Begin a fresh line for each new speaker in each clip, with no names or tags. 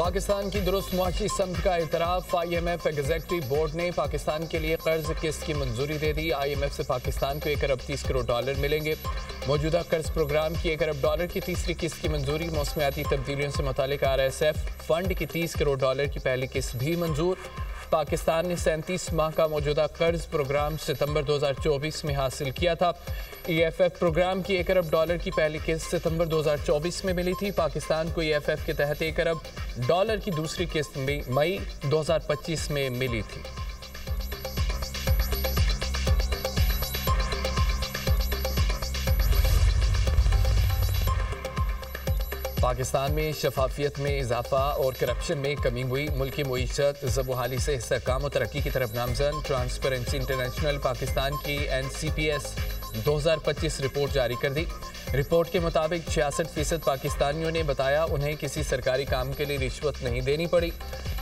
पाकिस्तान की दुरुस्त मुआशी समत का इतराफ़। IMF एग्जेक्टिव बोर्ड ने पाकिस्तान के लिए कर्ज किस्त की मंजूरी दे दी। IMF से पाकिस्तान को 1 अरब 30 करोड़ डॉलर मिलेंगे। मौजूदा कर्ज प्रोग्राम की 1 अरब डॉलर की तीसरी किस्त की मंजूरी। मौसमियाती तब्दीलियों से मुतालिक RSF फंड की 30 करोड़ डॉलर की पहली किस्त भी मंजूर। पाकिस्तान ने 37 माह का मौजूदा कर्ज प्रोग्राम सितंबर 2024 में हासिल किया था। EFF प्रोग्राम की 1 अरब डॉलर की पहली किस्त सितंबर 2024 में मिली थी। पाकिस्तान को EFF के तहत 1 अरब डॉलर की दूसरी किस्त मई 2025 में मिली थी। पाकिस्तान में शफाफियत में इजाफा और करप्शन में कमी हुई। मुल्क की मईशत ज़बहाली से इस्तेहकाम और तरक्की की तरफ नामज़द। ट्रांसपेरेंसी इंटरनेशनल पाकिस्तान की NCPS 2025 रिपोर्ट जारी कर दी। रिपोर्ट के मुताबिक 66% पाकिस्तानियों ने बताया उन्हें किसी सरकारी काम के लिए रिश्वत नहीं देनी पड़ी।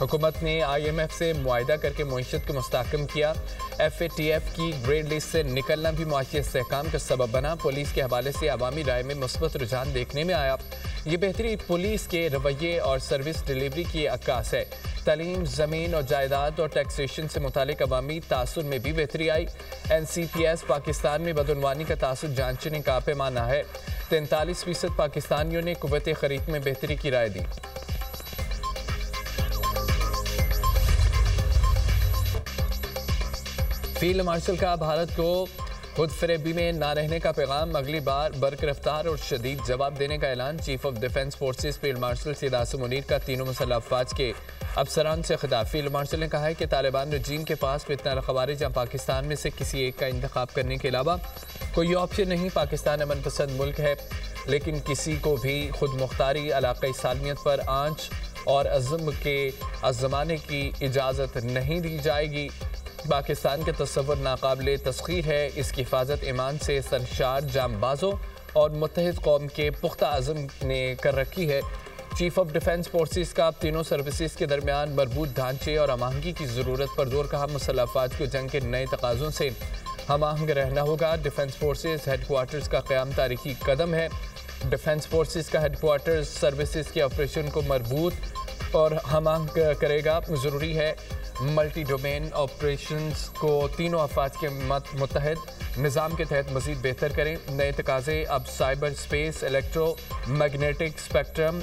हुकूमत ने IMF से मुआहिदा करके मईशत को मुस्तहकम किया। FATF की ग्रेड लिस्ट से निकलना भी मुआशी इस्तेहकाम का सबब बना। पुलिस के हवाले से अवामी राय में मुस्बत रुझान देखने में आया। ये बेहतरी पुलिस के रवैये और सर्विस डिलीवरी की अक्कास है। तालीम, ज़मीन और जायदाद और टैक्सेशन से मुतालिक अवामी तासुर में भी बेहतरी आई। NCPS पाकिस्तान में बदउनवानी का तासुर जांचने का पैमाना है। 43% पाकिस्तानियों ने कुव्वत खरीद में बेहतरी की राय दी। फील्ड मार्शल का भारत को खुद फरेबी में ना रहने का पैगाम। अगली बार बर्क रफ्तार और शदीद जवाब देने का ऐलान। Chief of defence forces field marshal Syed Asim Munir का तीनों मुसल्लह अफवाज के अफसरान से खिताब। फील्ड मार्शल ने कहा है कि तालिबान रजीम के पास फितना ख़वारिज या पाकिस्तान में से किसी एक का इंतखाब करने के अलावा कोई ऑप्शन नहीं। पाकिस्तान अमन पसंद मुल्क है, लेकिन किसी को भी खुद मुख्तारी, इलाक़ाई सालमियत पर आंच और अज़्म के आज़माने की इजाज़त नहीं दी जाएगी। पाकिस्तान के तस्वुर नाकाबिले तस्खीर है। इसकी हिफाजत ईमान से सरशार जांबाजों और मुत्तहिद कौम के पुख्ता अज़म ने कर रखी है। चीफ ऑफ डिफेंस फोर्सेस का तीनों सर्विसेज के दरमियान मरबूत ढांचे और हमआहंगी की ज़रूरत पर जोर कहा। मुसल्लह अफवाज को जंग के नए तकाज़ों से हमआहंग रहना होगा। डिफेंस फोर्सेस हेडक्वार्टर्स का क़याम तारीखी कदम है। डिफेंस फोर्सेस का हेडक्वार्टर्स सर्विसेज के ऑपरेशन को मरबूत और हमआहंग करेगा। ज़रूरी है मल्टी डोमेन ऑपरेशंस को तीनों अफवाज के मुत्तहद निज़ाम के तहत मज़ीद बेहतर करें। नए तकाज़े अब cyber space, electro magnetic spectrum,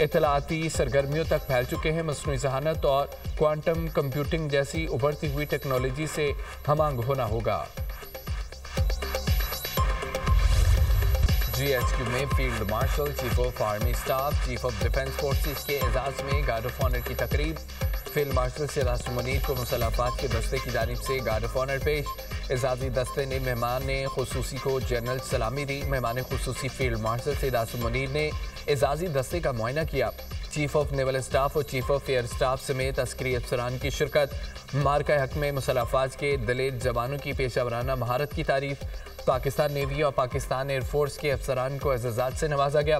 इतलाती सरगर्मियों तक फैल चुके हैं। मसनूई ज़हानत और क्वांटम कंप्यूटिंग जैसी उभरती हुई टेक्नोलॉजी से हमआहंग होना होगा। GHQ में field marshal, chief of army staff, chief of defence forces के एजाज़ में गार्ड ऑफ ऑनर की तकरीब। फील्ड मार्शल सैयद आसिम मुनीर को मुसल्लह अफवाज के दस्ते की जानिब से गार्ड ऑफ ऑनर पेश। एजाज़ी दस्ते ने मेहमान खुसूसी को जनरल सलामी दी। मेहमान खुसूसी फील्ड मार्शल सैयद आसिम मुनीर ने एजाज़ी दस्ते का मुआयना किया। चीफ ऑफ नेवल स्टाफ और चीफ ऑफ एयर स्टाफ समेत अस्करी अफसरान की शिरकत। मार्का हक में मुसल्लह अफवाज के दलेर जवानों की पेशावराना महारत की तारीफ। पाकिस्तान नेवी और पाकिस्तान एयरफोर्स के अफसरान को एजाज़ात से नवाजा गया।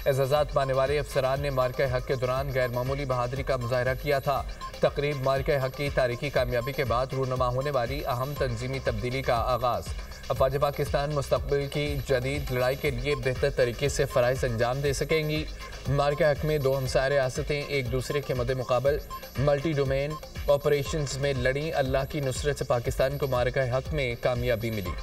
एजाज़ात पाने वाले अफसरान ने मार्का हक के दौरान गैर मामूली बहादुरी का मुजाहरा किया था। तकरीब मार्का हक की तारीखी कामयाबी के बाद रूनमा होने वाली अहम तंजीमी तब्दीली का आगाज़। अफवाज पाकिस्तान मुस्तक़बिल की जदीद लड़ाई के लिए बेहतर तरीके से फ़राइज़ अंजाम दे सकेंगी। मार्का हक में दो हमसाय रियासतें एक दूसरे के मद्दे मुकाबल मल्टी डोमेन ऑपरेशंस में लड़ी। अल्लाह की नुसरत से पाकिस्तान को मार्का हक में कामयाबी मिली।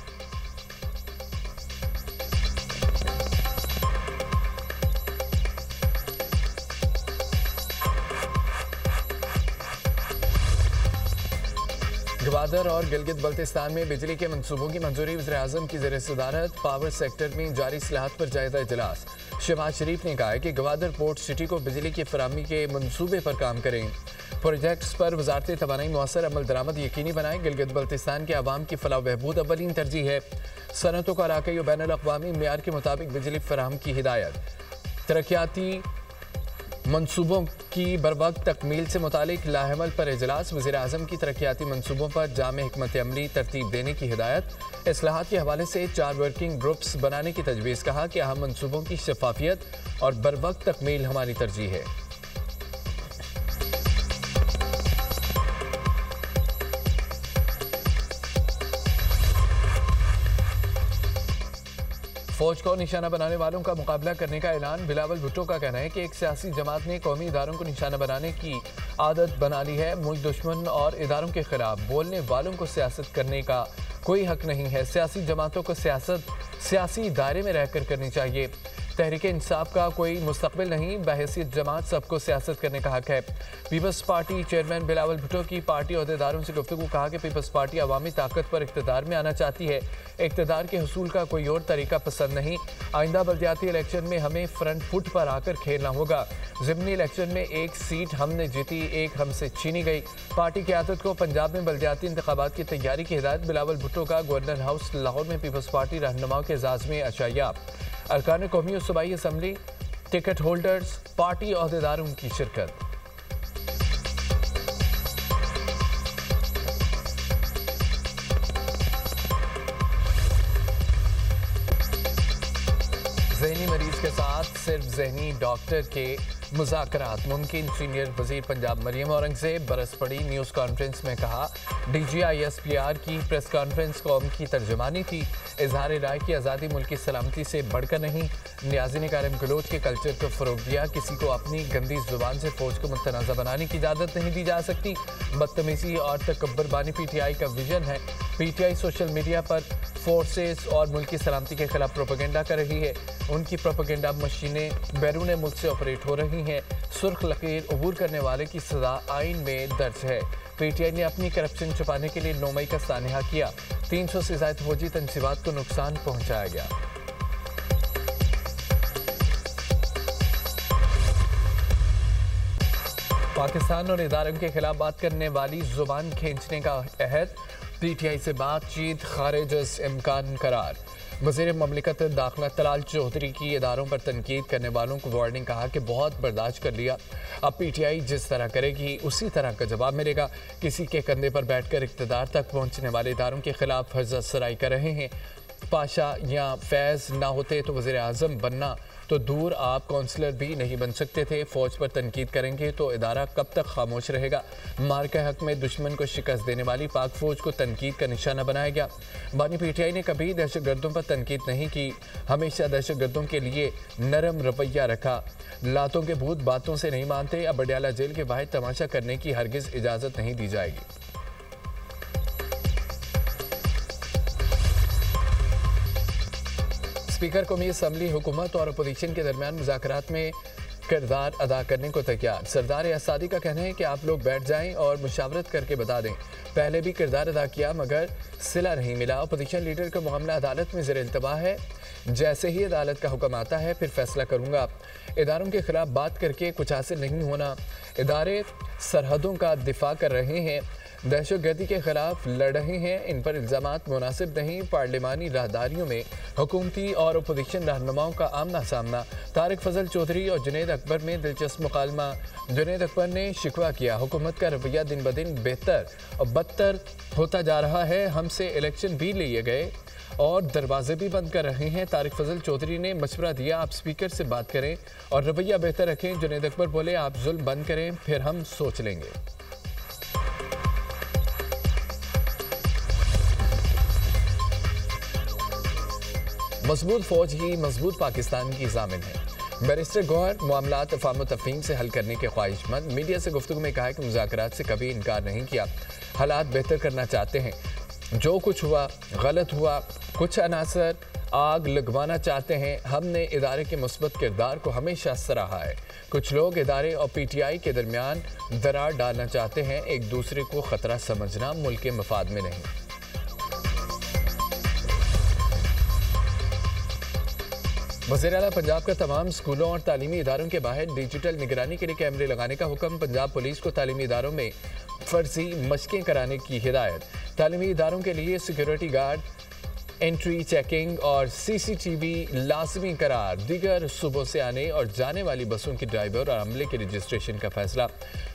गवादर और गिलगित बल्तिस्तान में बिजली के मंसूबों की मंजूरी। वज़ीर-ए-आज़म की ज़ेर सदारत पावर सेक्टर में जारी इस्लाहात पर जायज़ा इजलास। शहबाज शरीफ ने कहा है कि गवादर पोर्ट सिटी को बिजली की फराहमी के मंसूबे पर काम करें। प्रोजेक्ट्स पर वज़ारत तवानाई मौसर अमल दरामद यकीनी बनाएं। गिलगित बल्तिस्तान के अवाम की फलाह बहबूद अव्वलीन तरजीह है। सनतों को इलाक़ाई और बैन अल-अक़वामी मेयार के मुताबिक बिजली फराहम की हिदायत। तरक्याती मंसूबों की बरवक्त तकमील से मुतालिक लाहमल पर इजलास। वज़ीर-ए-आज़म की तरक्याती मंसूबों पर जामे हिकमत अमली तरतीब देने की हिदायत। इस्लाहात के हवाले से 4 वर्किंग ग्रुप्स बनाने की तजवीज़। कहा कि अहम मंसूबों की शफाफियत और बरवक्त तकमील हमारी तरजीह है। फौज को निशाना बनाने वालों का मुकाबला करने का ऐलान। बिलावल भुट्टो का कहना है कि एक सियासी जमात ने कौमी इदारों को निशाना बनाने की आदत बना ली है। मुल्क दुश्मन और इदारों के खिलाफ बोलने वालों को सियासत करने का कोई हक नहीं है। सियासी जमातों को सियासत सियासी दायरे में रहकर करनी चाहिए। तहरीक इंसाफ का कोई मुस्तकबिल नहीं, बहैसियत जमात सबको सियासत करने का हक है। पीपल्स पार्टी चेयरमैन बिलावल भुट्टो की पार्टी अहदेदारों से गुफ्तगू। कहा कि पीपल्स पार्टी अवामी ताकत पर इक़्तिदार में आना चाहती है, इक़्तिदार के हुसूल का कोई और तरीका पसंद नहीं। आइंदा बल्दियाती इलेक्शन में हमें फ्रंट फुट पर आकर खेलना होगा। ज़िमनी इलेक्शन में एक सीट हमने जीती, एक हमसे छीनी गई। पार्टी क़यादत को पंजाब में बल्दियाती इंतखाबात की तैयारी की हिदायत। बिलावल भुट्टो का गवर्नर हाउस लाहौर में पीपल्स पार्टी रहनुमाओं के एजाज़ में अशाया। अरकान कौमी और सूबाई असम्बली टिकट होल्डर्स पार्टी अहदेदारों की शिरकत। ज़हनी मरीज के साथ सिर्फ ज़हनी डॉक्टर के मुज़ाकरात मुमकिन। सीनियर वज़ीर पंजाब मरियम औरंगज़ेब बरस पड़ी। न्यूज़ कॉन्फ्रेंस में कहा DGISPR की प्रेस कॉन्फ्रेंस कौम की तर्जुमानी थी। इजहार राय की आज़ादी मुल्क की सलामती से बढ़कर नहीं। न्याज़ी ने कारम गलोच के कल्चर को फ़रोग़ दिया। किसी को अपनी गंदी ज़ुबान से फ़ौज को मुतनाज़ा बनाने की इजाज़त नहीं दी जा सकती। बदतमीज़ी और तकब्बुर बानी PTI का विजन है। PTI सोशल मीडिया पर फोर्सेस और मुल्क की सलामती के खिलाफ प्रोपेगेंडा कर रही है। उनकी प्रोपेगेंडा मशीनें बैरून मुल्क से ऑपरेट हो रही हैं। सुर्ख लकीर अबूर करने वाले की सज़ा आइन में दर्ज है। PTI ने अपनी करप्शन छुपाने के लिए 9 मई का सानहा किया। 300 से ज़ायद फौजी तंसीबात को नुकसान पहुंचाया गया। पाकिस्तान और इदारों के खिलाफ बात करने वाली जुबान खींचने का अहद। PTI से बातचीत खारिज इम्कान करार। वज़ीर ममलिकत दाखिला तलाल चौधरी की इदारों पर तनकीद करने वालों को वार्निंग। कहा कि बहुत बर्दाश्त कर लिया, अब PTI जिस तरह करेगी उसी तरह का जवाब मिलेगा। किसी के कंधे पर बैठकर इक़्तिदार तक पहुंचने वाले इदारों के खिलाफ हर्ज़त सराई कर रहे हैं। पाशा या फैज़ ना होते तो वज़ीर आज़म बनना तो दूर, आप काउंसलर भी नहीं बन सकते थे। फ़ौज पर तनकीद करेंगे तो इदारा कब तक खामोश रहेगा। मार के हक में दुश्मन को शिकस्त देने वाली पाक फ़ौज को तनकीद का निशाना बनाया गया। बानी PTI ने कभी दहशतगर्दों पर तनकीद नहीं की, हमेशा दहशतगर्दों के लिए नरम रवैया रखा। लातों के भूत बातों से नहीं मानते। अब बडियाला जेल के बाहर तमाशा करने की हरगिज़ इजाज़त नहीं दी जाएगी। स्पीकर कौमी असम्बली हुकूमत और अपोजिशन के दरमियान मुज़ाकरात में किरदार अदा करने को तैयार। सरदार असादी का कहना है कि आप लोग बैठ जाएं और मुशावरत करके बता दें। पहले भी किरदार अदा किया मगर सिला नहीं मिला। अपोजिशन लीडर का मामला अदालत में ज़ेर इल्तवा है। जैसे ही अदालत का हुक्म आता है फिर फैसला करूँगा। इदारों के खिलाफ बात करके कुछ हासिल नहीं होना। इदारे सरहदों का दिफा कर रहे हैं, दहशतगर्दी के खिलाफ लड़ रहे हैं। इन पर इल्ज़ामात मुनासिब नहीं। पार्लिमानी राहदारियों में हुकूमती और अपोजिशन रहनुमाओं का आमना सामना। तारिक फजल चौधरी और जुनैद अकबर में दिलचस्प मुकालमा। जुनैद अकबर ने शिकवा किया, हुकूमत का रवैया दिन ब दिन बेहतर और बदतर होता जा रहा है। हमसे इलेक्शन भी लिए गए और दरवाजे भी बंद कर रहे हैं। तारिक फजल चौधरी ने मशवरा दिया, आप स्पीकर से बात करें और रवैया बेहतर रखें। जुनैद अकबर बोले, आप जुल्म बंद करें फिर हम सोच लेंगे। मजबूत फौज ही मजबूत पाकिस्तान की ज़ामिन है। बैरिस्टर गौहर मामलात अफ़ाम तफ़हीम से हल करने के ख्वाहिशमंद। मीडिया से गुफ्तगू में कहा कि मुज़ाकरात से कभी इनकार नहीं किया, हालात बेहतर करना चाहते हैं। जो कुछ हुआ गलत हुआ। कुछ अनासर आग लगवाना चाहते हैं। हमने इदारे के मुस्बत किरदार को हमेशा सराहा है। कुछ लोग इदारे और PTI के दरमियान दरार डालना चाहते हैं। एक दूसरे को ख़तरा समझना मुल्क के मफाद में नहीं। वज़ीर आला पंजाब का तमाम स्कूलों और तालीमी इदारों के बाहर डिजिटल निगरानी के लिए कैमरे लगाने का हुक्म। पंजाब पुलिस को तालीमी इदारों में फर्जी मशकें कराने की हिदायत। तालीमी इदारों के लिए सिक्योरिटी गार्ड, एंट्री चेकिंग और CCTV लाजमी करार। दीगर सूबों से आने और जाने वाली बसों के ड्राइवर और अमले के रजिस्ट्रेशन का फैसला।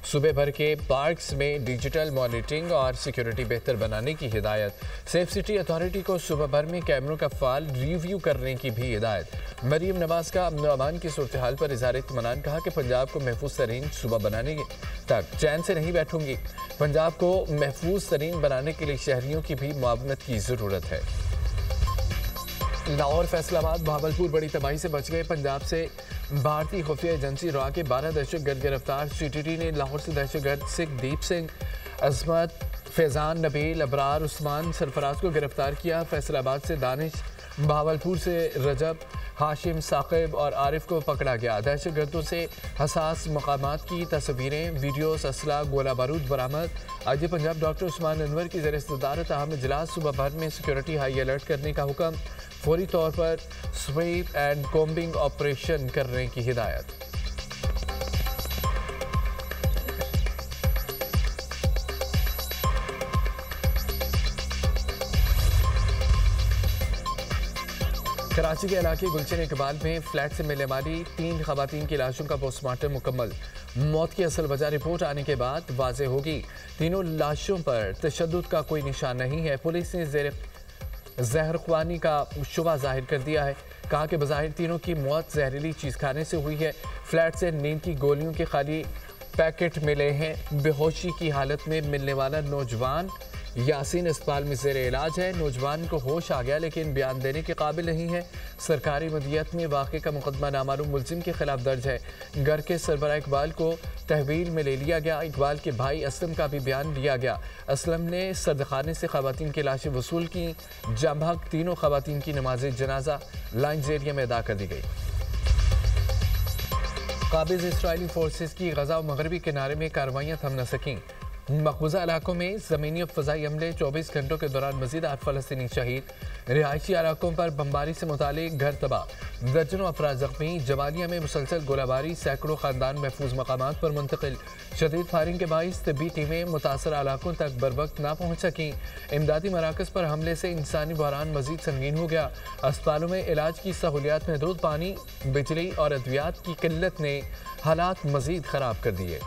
सूबे भर के पार्क्स में डिजिटल मॉनिटरिंग और सिक्योरिटी बेहतर बनाने की हिदायत। सेफ सिटी अथॉरिटी को सूबा भर में कैमरों का फाल रिव्यू करने की भी हिदायत। मरीम नवाज का अमन अमान की सूरत हाल पर इज़हार इत्मीनान। कहा कि पंजाब को महफूज तरीन सूबा बनाने तक चैन से नहीं बैठूंगी। पंजाब को महफूज तरीन बनाने के लिए शहरियों की भी मुआवनत की ज़रूरत है। लाहौर, फैसलाबाद, भावलपुर बड़ी तबाही से बच गए। पंजाब से भारतीय खुफिया एजेंसी रा के 12 दहशतगर्द गिरफ्तार। सीटीटी ने लाहौर से दहशतगर्द सिखदीप सिंह, अजमत, फैजान, नबील, अबरार, उस्मान, सरफराज को गिरफ्तार किया। फैसलाबाद से दानिश, भावलपुर से रजब, हाशिम, साकिब और आरिफ को पकड़ा गया। दहशतगर्दों से हसास मकामात की तस्वीरें, वीडियोस, असला, गोला बारूद बरामद। आईजी पंजाब डॉक्टर उस्मान अनवर की ज़ेर सदारत अहम इजलास। सुबह भर में सिक्योरिटी हाई अलर्ट करने का हुक्म। फौरी तौर पर स्वीप एंड कॉम्बिंग ऑपरेशन करने की हिदायत। कराची के इलाके गुलशन इकबाल में फ्लैट से मिलने वाली 3 खवातीन की लाशों का पोस्टमार्टम मुकम्मल। मौत की असल वजह रिपोर्ट आने के बाद वाज़ेह होगी। तीनों लाशों पर तशद्दुद का कोई निशान नहीं है। पुलिस ने जहरख्वानी का शुबा जाहिर कर दिया है। कहा कि बज़ाहिर तीनों की मौत जहरीली चीज़ खाने से हुई है। फ्लैट से नींद की गोलियों के खाली पैकेट मिले हैं। बेहोशी की हालत में मिलने वाला नौजवान यासीन अस्पताल में ज़ेर इलाज है। नौजवान को होश आ गया लेकिन बयान देने के काबिल नहीं है। सरकारी मदीयत में वाक़े का मुकदमा नामालूम मुलजिम के खिलाफ दर्ज है। घर के सरबराह इकबाल को तहवील में ले लिया गया। इकबाल के भाई असलम का भी बयान लिया गया। असलम ने सरदखाने से खवातीन की लाशें वसूल की। जमहक तीनों खवातीन की नमाज जनाजा लाइन्स एरिया में अदा कर दी गई। काबिज इसराइली फोर्सेस की गजा और मगरबी किनारे में कार्रवाइयाँ थम न सकें। मकबूजा इलाकों में ज़मीनी और फ़ज़ाई हमले, 24 घंटों के दौरान मज़ीद 8 फ़लस्तीनी शहीद। रिहायशी इलाकों पर बमबारी से मुतालिक घर तबाह, दर्जनों अफराद ज़ख्मी। जवालिया में मुसलसल गोलाबारी, सैकड़ों ख़ानदान महफूज मकामात पर मुंतकिल। शदीद फायरिंग के बाइस तबी टीमें मुतासर इलाकों तक बर वक्त ना पहुँच सकीं। इमदादी मराकज़ पर हमले से इंसानी बहरान मज़ीद संगीन हो गया। अस्पतालों में इलाज की सहूलियात महदूद। पानी, बिजली और अद्वियात की किल्लत ने हालात मज़ीद ख़राब कर दिए।